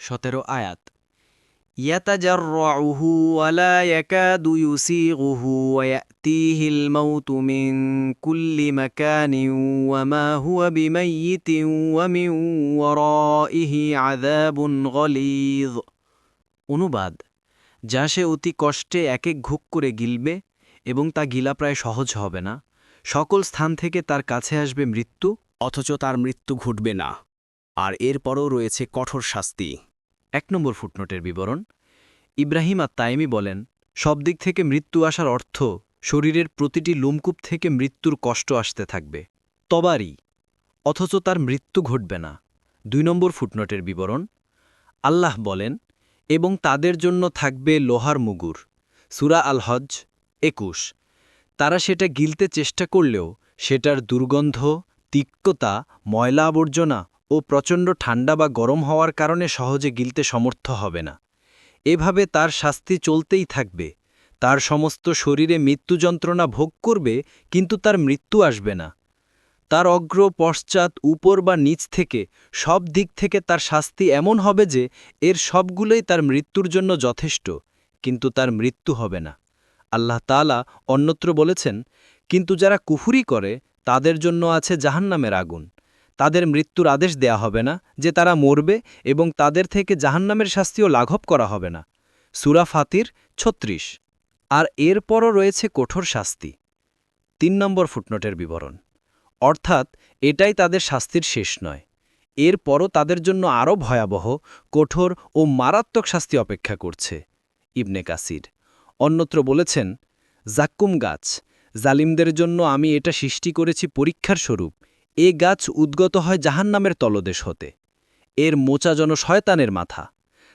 17 আয়াত يتجرعه ولا يكاد يسيغه ويأتيه الموت من كل مكان وما هو بميت ومن ورائه عذاب غليظ অনুবাদ যা সে অতি কষ্টে এক এক ঘুক করে গিলবে এবং তা গিলা প্রায় সহজ হবে না সকল স্থান থেকে তার কাছে আসবে মৃত্যু অথচ তার মৃত্যু ঘটবে না আর এরপরও রয়েছে কঠোর শাস্তি। 1 নম্বর ফুটনোটের বিবরণ ইব্রাহিম আত-তাইমি বলেন সব দিক থেকে মৃত্যু আসার অর্থ শরীরের প্রতিটি লোমকূপ থেকে মৃত্যুর কষ্ট আসতে থাকবে তবারই অথচ তার মৃত্যু ঘটবে না 2 নম্বর ফুটনোটের বিবরণ আল্লাহ বলেন এবং তাদের জন্য থাকবে লোহার মুগুর সূরা আল হজ 21 তারা সেটা গিলতে চেষ্টা করলেও সেটার দুর্গন্ধ তিক্ততা ময়লা আবর্জনা ও প্রচণ্ড ঠান্ডা বা গরম হওয়ার কারণে সহজে গিলতে সমর্থ হবে না এভাবে তার শাস্তি চলতেই থাকবে তার সমস্ত শরীরে মৃত্যু যন্ত্রণা ভোগ করবে কিন্তু তার মৃত্যু আসবে না তার অগ্র পশ্চাৎ উপর বা নিচ থেকে সব দিক থেকে তার শাস্তি এমন হবে যে এর সবগুলোই তার মৃত্যুর জন্য যথেষ্ট কিন্তু তার মৃত্যু হবে না আল্লাহ তাআলা অন্যত্র বলেছেন কিন্তু যারা কুফরি করে তাদের জন্য আছে জাহান্নামের আগুন তাদের মৃত্যুর আদেশ দেয়া হবে না যে তারা মরবে এবং তাদের থেকে জাহান্নামের শাস্তিও লাঘব করা হবে না সূরা ফাতির 36 আর এরপরও রয়েছে কঠোর শাস্তি 3 নম্বর ফুটনোটের বিবরণ অর্থাৎ এটাই তাদের শাস্তির শেষ নয় এরপরও তাদের জন্য আরও ভয়াবহ কঠোর ও মারাত্মক শাস্তি অপেক্ষা করছে ইবনে কাসির অন্যত্র বলেছেন জাক্কুম গাছ জালিমদের জন্য আমি এটা সৃষ্টি করেছি পরীক্ষার স্বরূপ এ গাছ উদ্গত হয় জাহান্নামের তলদেশ হতে এর মোচা যেন শয়তানের মাথা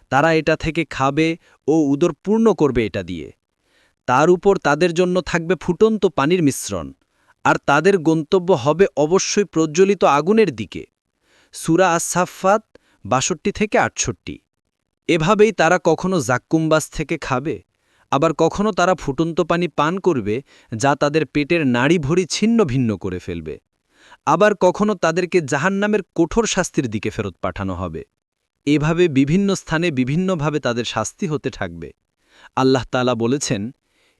তারা এটা থেকে খাবে ও উদর পূর্ণ করবে এটা দিয়ে তার উপর তাদের জন্য থাকবে ফুটন্ত পানির মিশ্রণ আর তাদের গন্তব্য হবে অবশ্যই প্রজ্বলিত আগুনের দিকে সূরা আস-সাফফাত ৬২ থেকে ৬৮ এভাবেই তারা কখনো জাক্কুমবাস থেকে খাবে আবার কখনো তারা ফুটন্ত পানি পান করবে যা তাদের পেটের নাড়ি ভড়ি ছিন্ন ভিন্ন করে ফেলবে আবার কখনো তাদেরকে জাহান্নামের কঠোর শাস্তির দিকে ফেরত পাঠানো হবে এভাবে বিভিন্ন স্থানে বিভিন্নভাবে তাদের শাস্তি হতে থাকবে আল্লাহ তাআলা বলেছেন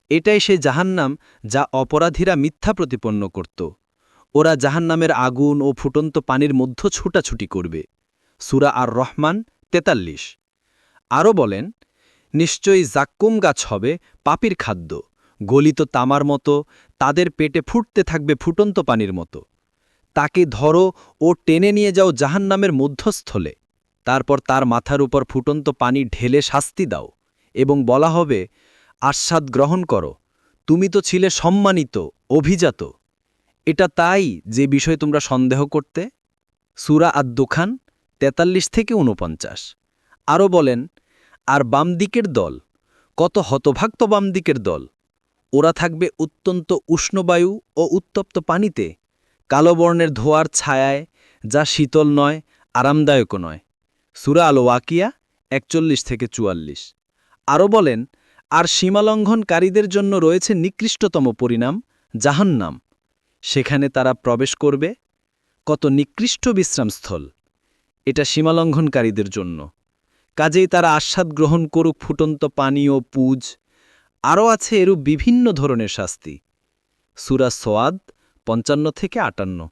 এটাই সেই জাহান্নাম যা অপরাধীরা মিথ্যা প্রতিপন্ন করত ওরা জাহান্নামের আগুন ও ফুটন্ত পানির মধ্যে ছুটাছুটি করবে সূরা আর রহমান ৪৩ আরও বলেন নিশ্চয়ই জাক্কুম গাছ হবে পাপীর খাদ্য গলিত তামার মতো তাদের পেটে ফুটতে থাকবে ফুটন্ত পানির মতো তাকে ধরো ও টেনে নিয়ে যাও জাহান্নামের মধ্যস্থলে তারপর তার মাথার উপর ফুটন্ত পানি ঢেলে শাস্তি দাও এবং বলা হবে আস্বাদ গ্রহণ করো তুমি তো ছিলে সম্মানিত অভিজাত এটা তাই যে বিষয় তোমরা সন্দেহ করতে সূরা আদ-দুখান ৪৩ থেকে ৪৯ আরও বলেন আর বামদিকের দল কত হতভাগ্য বামদিকের দল ওরা থাকবে অত্যন্ত উষ্ণবায়ু ও উত্তপ্ত পানিতে কালো বর্ণের ধোয়ার ছায়ায় যা শীতল নয় আরামদায়কও নয় সূরা আল ওয়াকিয়া ৪১ থেকে ৪৪ আরও বলেন আর সীমালঙ্ঘনকারীদের জন্য রয়েছে নিকৃষ্টতম পরিণাম জাহান্নাম সেখানে তারা প্রবেশ করবে কত নিকৃষ্ট বিশ্রামস্থল এটা সীমালঙ্ঘনকারীদের জন্য কাজেই তারা আস্বাদ গ্রহণ করুক ফুটন্ত পানি ও পুজ আরও আছে এরূপ বিভিন্ন ধরনের শাস্তি সূরা সোয়াদ ৫৫ থেকে ৫৮